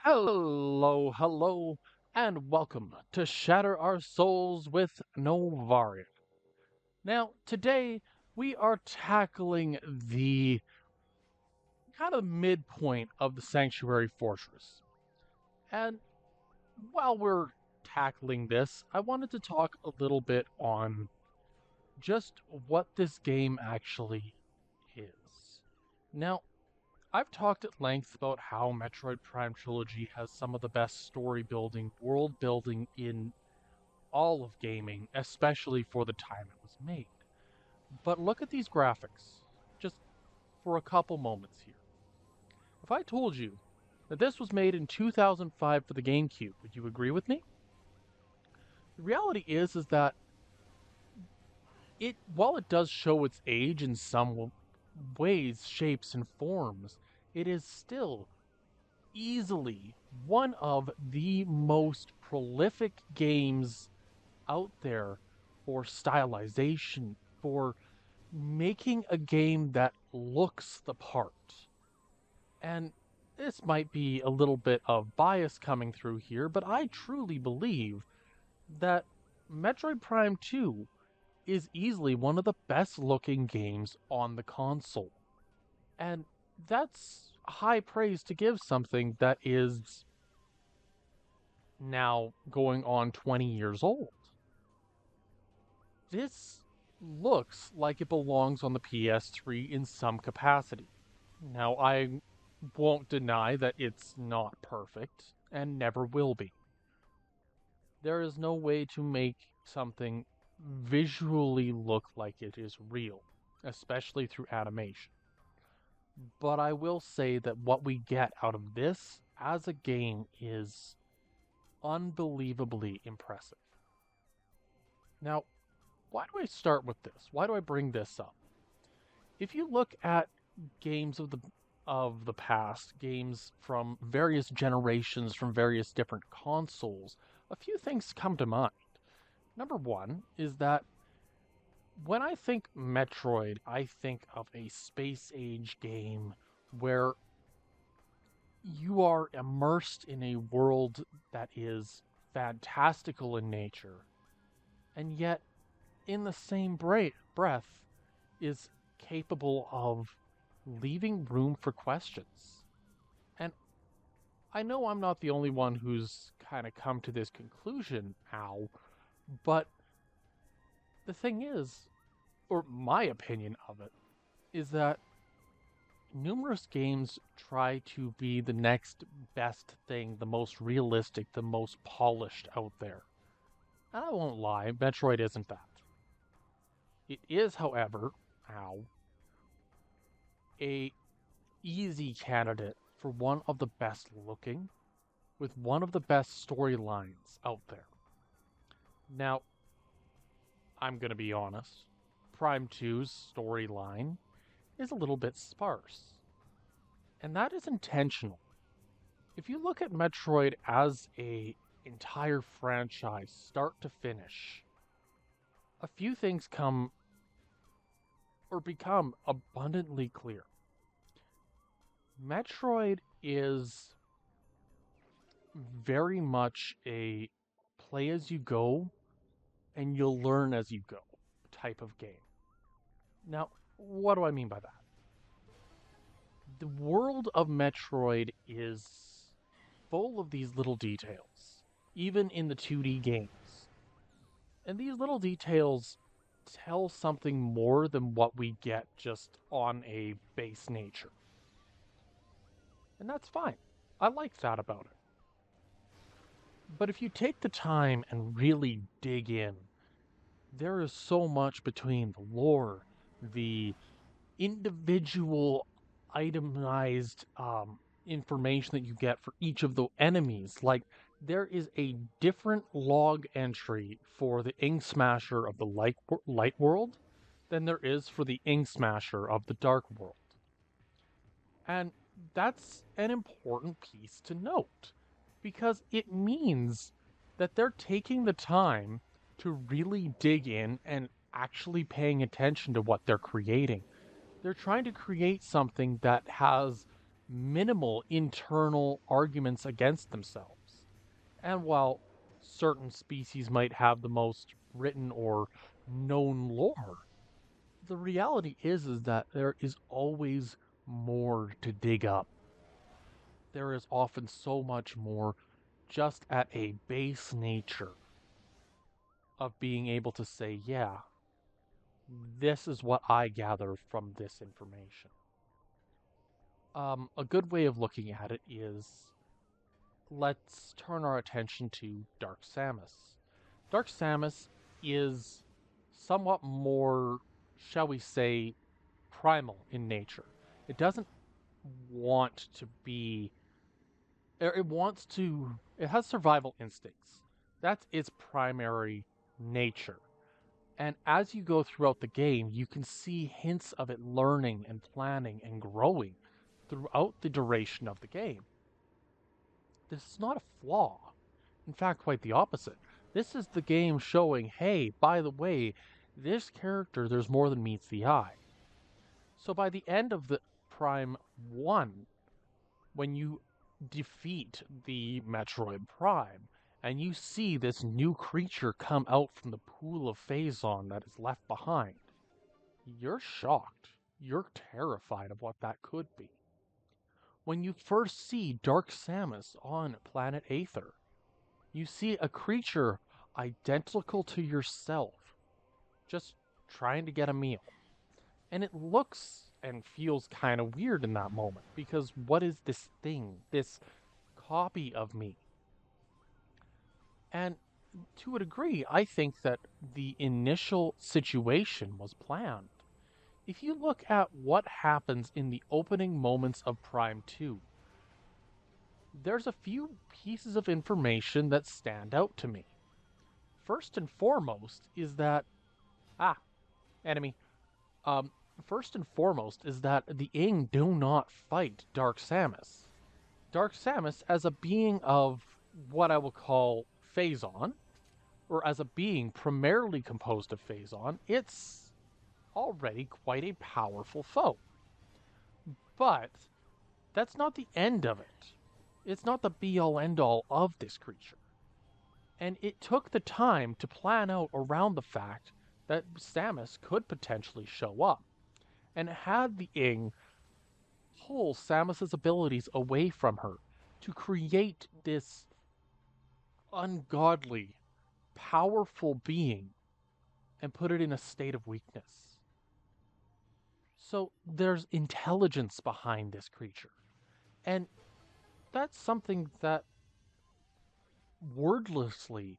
Hello, and welcome to Shatter Our Souls with Novaria. Now, today we are tackling the kind of midpoint of the Sanctuary Fortress. And while we're tackling this, I wanted to talk a little bit on just what this game actually is. Now, I've talked at length about how Metroid Prime Trilogy has some of the best story building, world building in all of gaming, especially for the time it was made. But look at these graphics, just for a couple moments here. If I told you that this was made in 2005 for the GameCube, would you agree with me? The reality is that while it does show its age in some ways, shapes, and forms, it is still easily one of the most prolific games out there for stylization, for making a game that looks the part. And this might be a little bit of bias coming through here, but I truly believe that Metroid Prime 2 is easily one of the best looking games on the console. And that's high praise to give something that is now going on 20 years old. This looks like it belongs on the PS3 in some capacity. Now, I won't deny that it's not perfect and never will be. There is no way to make something visually look like it is real, especially through animation. But I will say that what we get out of this as a game is unbelievably impressive. Now, why do I start with this? Why do I bring this up? If you look at games of the past, games from various generations, from various different consoles, a few things come to mind. Number one is that when I think Metroid, I think of a space age game where you are immersed in a world that is fantastical in nature, and yet in the same breath is capable of leaving room for questions. And I know I'm not the only one who's kind of come to this conclusion, but the thing is, or my opinion of it, is that numerous games try to be the next best thing, the most realistic, the most polished out there. And I won't lie, Metroid isn't that. It is, however, a easy candidate for one of the best looking, with one of the best storylines out there. Now, I'm gonna be honest, Prime 2's storyline is a little bit sparse. And that is intentional. If you look at Metroid as a entire franchise, start to finish, a few things come or become abundantly clear. Metroid is very much a play as you go and you'll learn as you go type of game. Now, what do I mean by that? The world of Metroid is full of these little details, even in the 2D games. And these little details tell something more than what we get just on a base nature. And that's fine. I like that about it. But if you take the time and really dig in, there is so much between the lore, the individual itemized information that you get for each of the enemies. Like, there is a different log entry for the Ink Smasher of the light world than there is for the Ink Smasher of the dark world. And that's an important piece to note because it means that they're taking the time to really dig in and actually paying attention to what they're creating. They're trying to create something that has minimal internal arguments against themselves. And while certain species might have the most written or known lore, the reality is that there is always more to dig up. There is often so much more just at a base nature of being able to say, yeah, this is what I gather from this information. A good way of looking at it is, let's turn our attention to Dark Samus. Dark Samus is somewhat more, shall we say, primal in nature. It doesn't want to be, it wants to, it has survival instincts. That's its primary nature. And as you go throughout the game, you can see hints of it learning and planning and growing throughout the duration of the game. This is not a flaw. In fact, quite the opposite. This is the game showing, hey, by the way, this character, there's more than meets the eye. So by the end of the Prime 1, when you defeat the Metroid Prime, and you see this new creature come out from the pool of Phazon that is left behind, you're shocked. You're terrified of what that could be. When you first see Dark Samus on planet Aether, you see a creature identical to yourself, just trying to get a meal. And it looks and feels kind of weird in that moment, because what is this thing, this copy of me? And to a degree, I think that the initial situation was planned. If you look at what happens in the opening moments of Prime 2, there's a few pieces of information that stand out to me. First and foremost is that, enemy. Um, First and foremost is that the Ing do not fight Dark Samus. Dark Samus, as a being of what I will call Phazon, or as a being primarily composed of Phazon, it's already quite a powerful foe. But that's not the end of it. It's not the be-all end-all of this creature. And it took the time to plan out around the fact that Samus could potentially show up, and had the Ing pull Samus's abilities away from her to create this ungodly, powerful being and put it in a state of weakness. So there's intelligence behind this creature. And that's something that wordlessly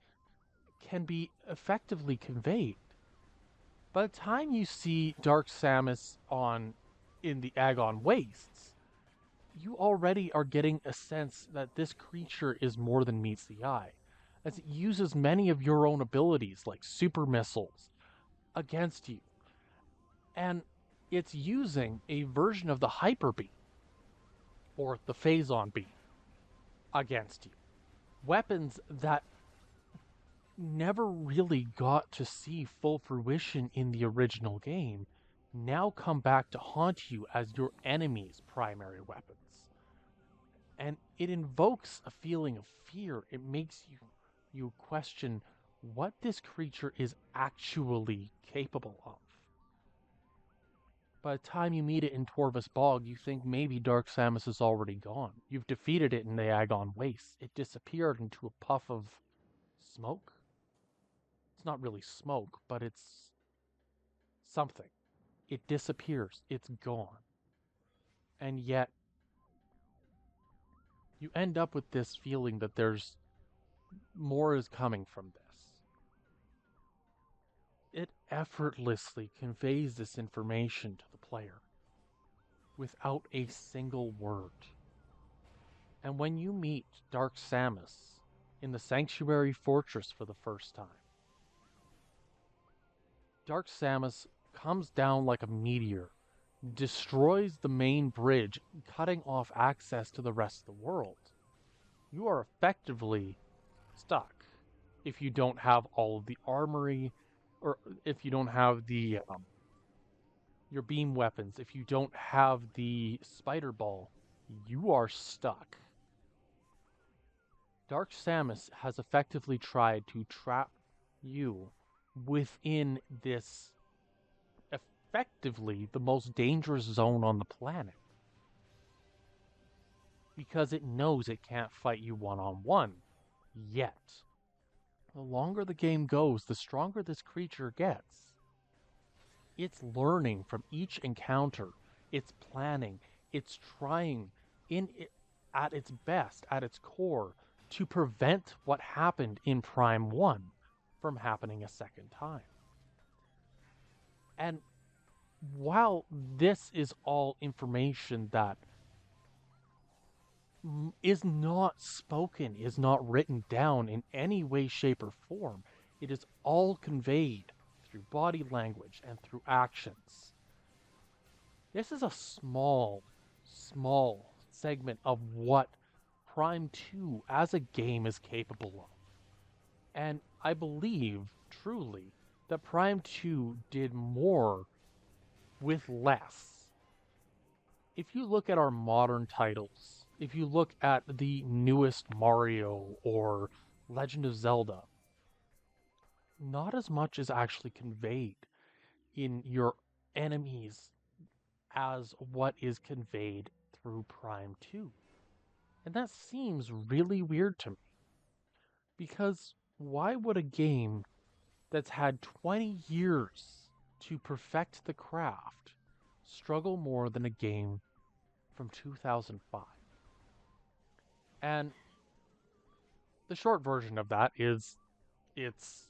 can be effectively conveyed. By the time you see Dark Samus in the Agon Wastes, you already are getting a sense that this creature is more than meets the eye, as it uses many of your own abilities, like super missiles, against you. And it's using a version of the Hyper Beam, or the Phazon Beam, against you. Weapons that never really got to see full fruition in the original game now come back to haunt you as your enemy's primary weapons. And it invokes a feeling of fear. It makes you question what this creature is actually capable of. By the time you meet it in Torvus Bog, you think maybe Dark Samus is already gone. You've defeated it in the Agon Wastes. It disappeared into a puff of smoke? It's not really smoke, but it's something. It disappears. It's gone. And yet, you end up with this feeling that there's more is coming from this. It effortlessly conveys this information to the player without a single word. And when you meet Dark Samus in the Sanctuary Fortress for the first time, Dark Samus comes down like a meteor, destroys the main bridge, cutting off access to the rest of the world. You are effectively stuck if you don't have all of the armory, or if you don't have the your beam weapons, if you don't have the spider ball You are stuck. Dark Samus has effectively tried to trap you within this effectively the most dangerous zone on the planet because it knows it can't fight you one-on-one yet. The longer the game goes, the stronger this creature gets. It's learning from each encounter, it's planning, it's trying in it, at its best, at its core, to prevent what happened in Prime 1 from happening a second time. And while this is all information that is not spoken, is not written down in any way, shape, or form, it is all conveyed through body language and through actions. This is a small segment of what Prime 2 as a game is capable of. And I believe, truly, that Prime 2 did more with less. If you look at our modern titles, if you look at the newest Mario or Legend of Zelda, not as much is actually conveyed in your enemies as what is conveyed through Prime 2. And that seems really weird to me. Because why would a game that's had 20 years to perfect the craft struggle more than a game from 2005? And the short version of that is it's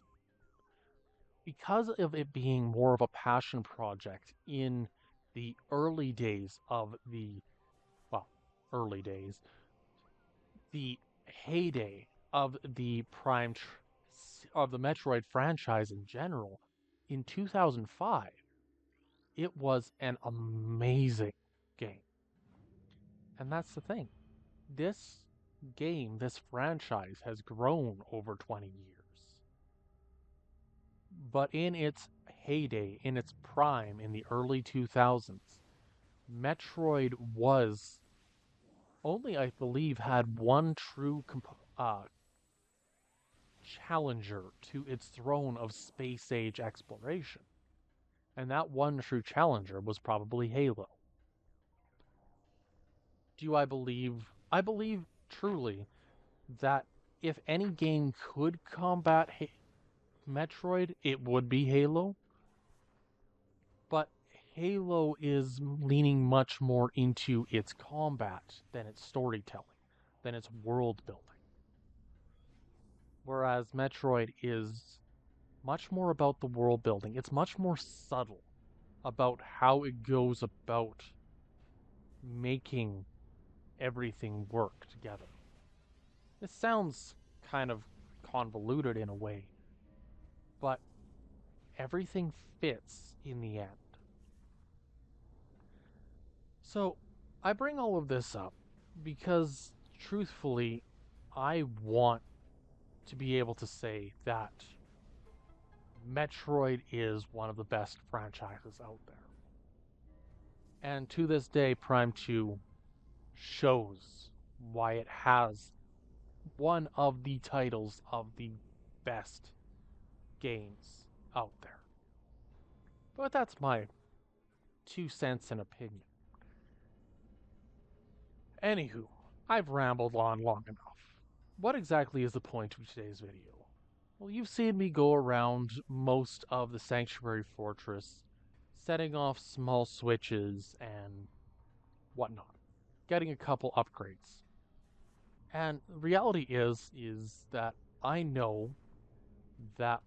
because of it being more of a passion project in the early days of the, well, early days, the heyday of the of the Metroid franchise in general, in 2005, it was an amazing game. And that's the thing. This game, this franchise has grown over 20 years. But in its heyday, in its prime in the early 2000s, Metroid was only, I believe, had one true challenger to its throne of space age exploration. And that one true challenger was probably Halo. Do I believe? I believe truly that if any game could combat Metroid, it would be Halo. But Halo is leaning much more into its combat than its storytelling, than its world building. Whereas Metroid is much more about the world building. It's much more subtle about how it goes about making everything work together. This sounds kind of convoluted in a way, but everything fits in the end. So, I bring all of this up because, truthfully, I want to be able to say that Metroid is one of the best franchises out there. And to this day, Prime 2 shows why it has one of the titles of the best games out there. But that's my 2 cents and opinion. Anywho, I've rambled on long enough. What exactly is the point of today's video? Well, you've seen me go around most of the Sanctuary Fortress, setting off small switches and whatnot, getting a couple upgrades. And the reality is that I know that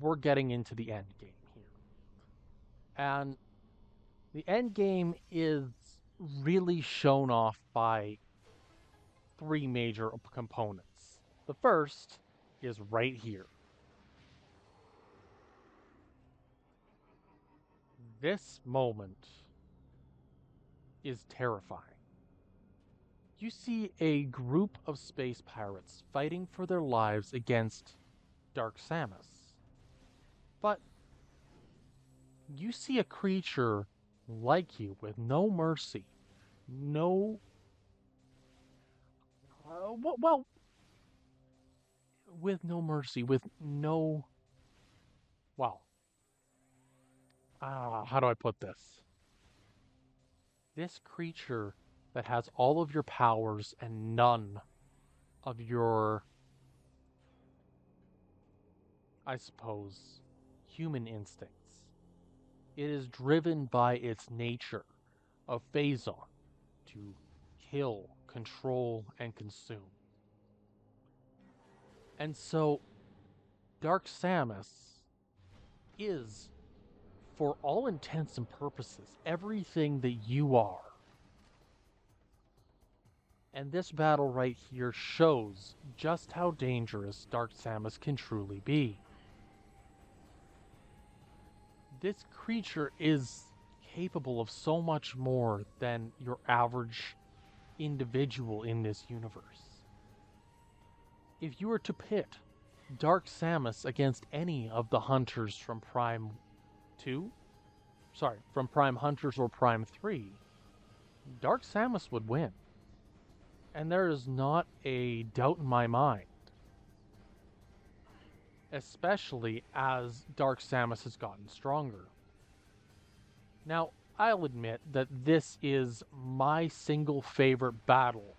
we're getting into the end game here. And the end game is really shown off by three major components. The first is right here. This moment is terrifying. You see a group of space pirates fighting for their lives against Dark Samus. But you see a creature like you with no mercy, no Well, with no mercy, with no. Well, how do I put this? This creature that has all of your powers and none of your, I suppose, human instincts. It is driven by its nature of Phazon to kill, control, and consume. And so, Dark Samus is, for all intents and purposes, everything that you are. And this battle right here shows just how dangerous Dark Samus can truly be. This creature is capable of so much more than your average individual in this universe. If you were to pit Dark Samus against any of the hunters from Prime 2, from Prime Hunters or Prime 3, Dark Samus would win. And there is not a doubt in my mind. Especially as Dark Samus has gotten stronger. Now, I'll admit that this is my single favorite battle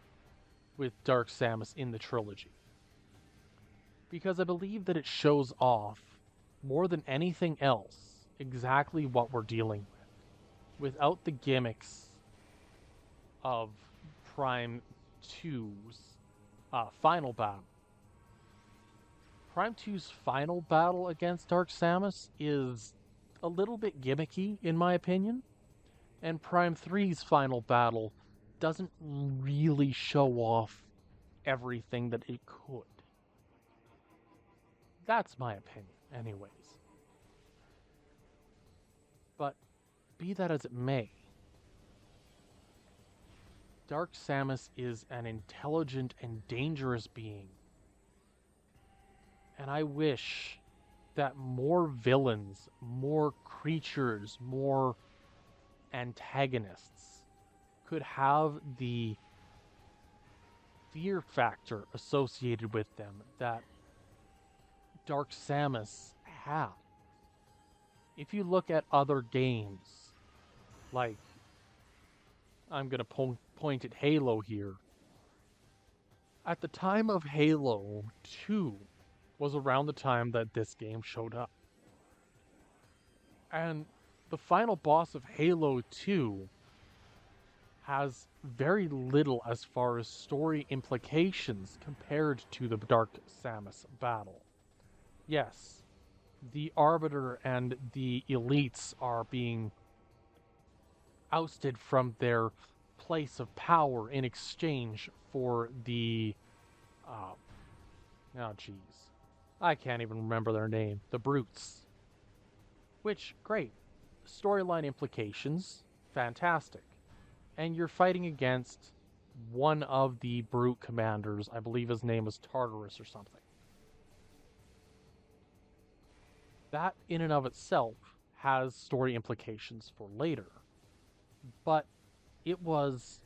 with Dark Samus in the trilogy. Because I believe that it shows off, more than anything else, exactly what we're dealing with, without the gimmicks of Prime 2's final battle. Prime 2's final battle against Dark Samus is a little bit gimmicky, in my opinion, and Prime 3's final battle doesn't really show off everything that it could. That's my opinion, anyways. But be that as it may, Dark Samus is an intelligent and dangerous being. And I wish that more villains, more creatures, more antagonists could have the fear factor associated with them that Dark Samus had. If you look at other games, like, I'm going to point at Halo here. At the time of Halo 2 was around the time that this game showed up. And the final boss of Halo 2 has very little as far as story implications compared to the Dark Samus battle. Yes, the Arbiter and the Elites are being ousted from their place of power in exchange for the oh jeez, I can't even remember their name, the Brutes. Which, great, storyline implications, fantastic. And you're fighting against one of the Brute commanders, I believe his name was Tartarus or something. That in and of itself has story implications for later. But it was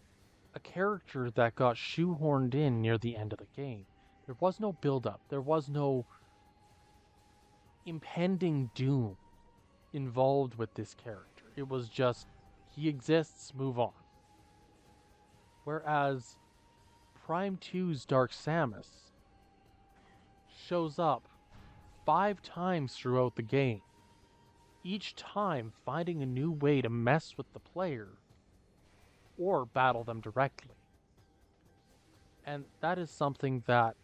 a character that got shoehorned in near the end of the game. There was no build-up. There was no impending doom involved with this character. It was just, he exists, move on. Whereas Prime 2's Dark Samus shows up 5 times throughout the game, each time finding a new way to mess with the player or battle them directly. And that is something that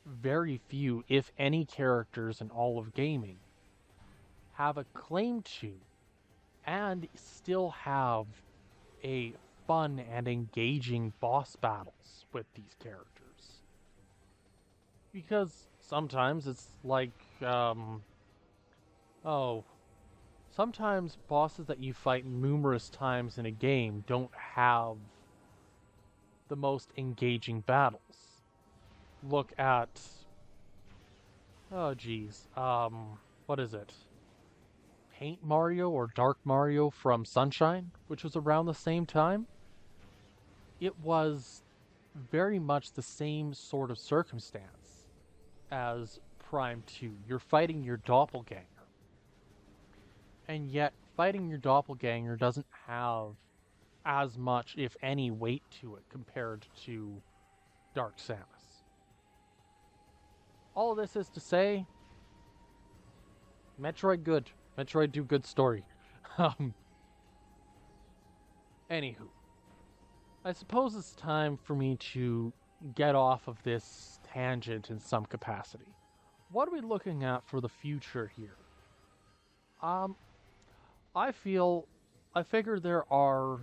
very few, if any, characters in all of gaming have a claim to, and still have a fun and engaging boss battles with these characters. Because sometimes it's like, sometimes bosses that you fight numerous times in a game don't have the most engaging battles. Look at, what is it? Paint Mario or Dark Mario from Sunshine, which was around the same time. It was very much the same sort of circumstance as Prime 2. You're fighting your doppelganger. And yet, fighting your doppelganger doesn't have as much, if any, weight to it compared to Dark Samus. All of this is to say, Metroid good. Metroid do good story. um, Anywho, I suppose it's time for me to get off of this tangent in some capacity. What are we looking at for the future here? Um, I figure there are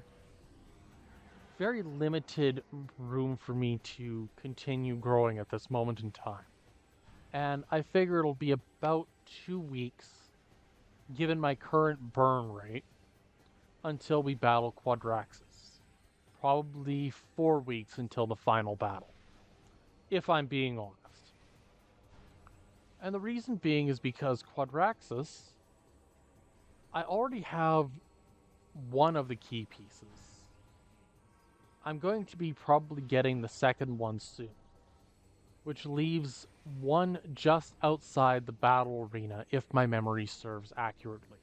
very limited room for me to continue growing at this moment in time. And I figure it'll be about 2 weeks, given my current burn rate, until we battle Quadraxis. Probably 4 weeks until the final battle, if I'm being honest. And the reason being is because Quadraxis, I already have one of the key pieces. I'm going to be probably getting the second one soon, which leaves one just outside the battle arena if my memory serves accurately.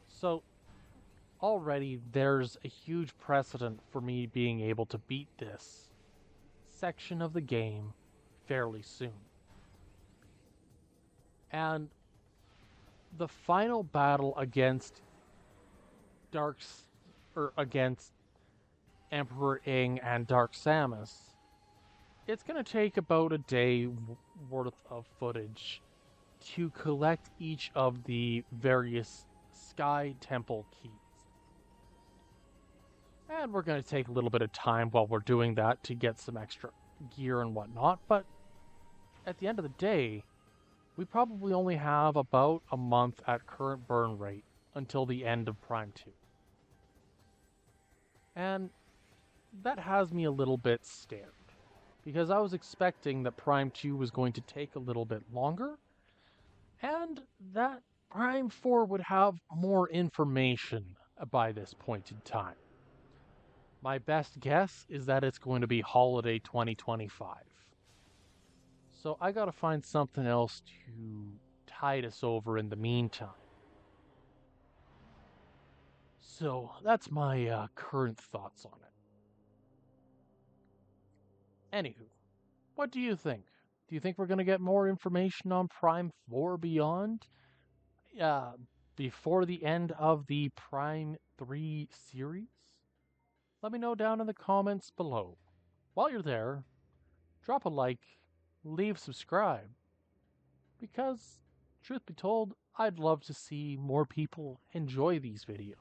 So already there's a huge precedent for me being able to beat this section of the game fairly soon. And the final battle against against Emperor Ing and Dark Samus, it's going to take about a day worth of footage to collect each of the various Sky Temple keys. And we're going to take a little bit of time while we're doing that to get some extra gear and whatnot, but at the end of the day, we probably only have about a month at current burn rate until the end of Prime 2. And that has me a little bit scared, because I was expecting that Prime 2 was going to take a little bit longer, and that Prime 4 would have more information by this point in time. My best guess is that it's going to be holiday 2025. So I gotta find something else to tide us over in the meantime. So that's my current thoughts on it. Anywho, what do you think? Do you think we're going to get more information on Prime 4 Beyond before the end of the Prime 3 series? Let me know down in the comments below. While you're there, drop a like, leave subscribe, because, truth be told, I'd love to see more people enjoy these videos.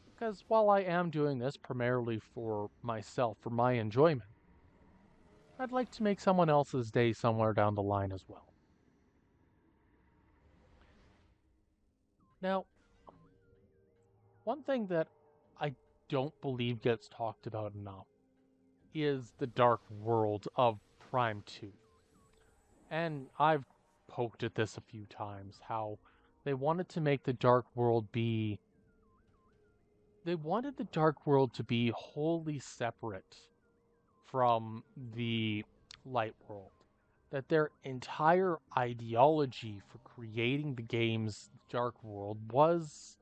Because while I am doing this primarily for myself, for my enjoyment, I'd like to make someone else's day somewhere down the line as well. Now, one thing that I don't believe gets talked about enough is the dark world of Prime 2. And I've poked at this a few times, how they wanted to make the dark world be... They wanted the dark world to be wholly separate from the light world. That their entire ideology for creating the game's dark world was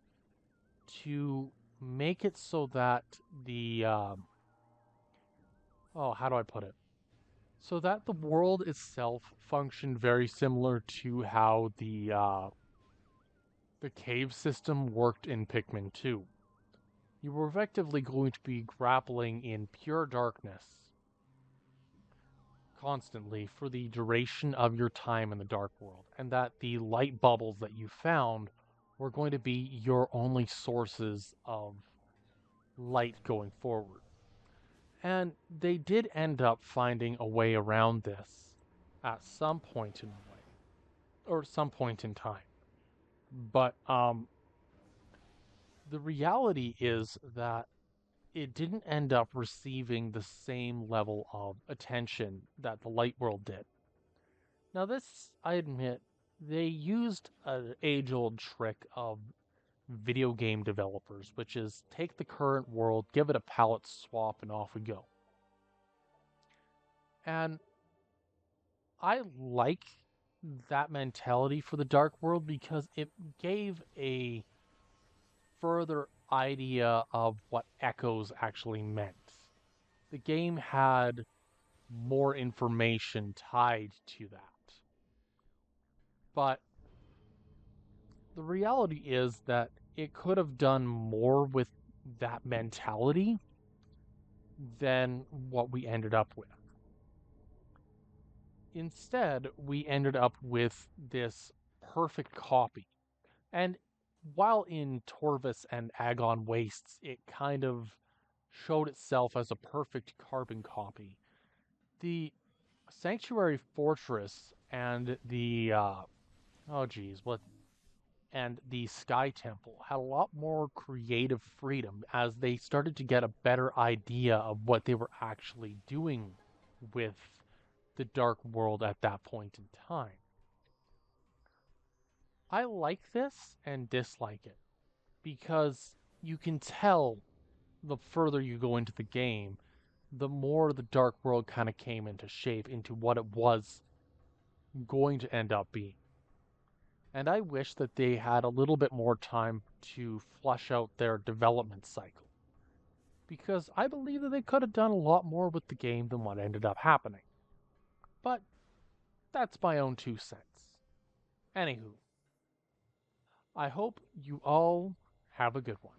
to make it so that the how do I put it? So that the world itself functioned very similar to how the cave system worked in Pikmin 2. You were effectively going to be grappling in pure darkness constantly for the duration of your time in the dark world, and that the light bubbles that you found were going to be your only sources of light going forward. And they did end up finding a way around this at some point in the way, or some point in time. But the reality is that it didn't end up receiving the same level of attention that the light world did. Now this, I admit, they used an age-old trick of video game developers, which is take the current world, give it a palette swap, and off we go. And I like that mentality for the Dark World because it gave a further idea of what echoes actually meant. The game had more information tied to that. But the reality is that it could have done more with that mentality than what we ended up with. Instead, we ended up with this perfect copy. And while in Torvus and Agon Wastes, it kind of showed itself as a perfect carbon copy, the Sanctuary Fortress and the and the Sky Temple had a lot more creative freedom as they started to get a better idea of what they were actually doing with the Dark World at that point in time. I like this and dislike it because you can tell the further you go into the game, the more the Dark World kind of came into shape into what it was going to end up being. And I wish that they had a little bit more time to flush out their development cycle. Because I believe that they could have done a lot more with the game than what ended up happening. But that's my own 2 cents. Anywho, I hope you all have a good one.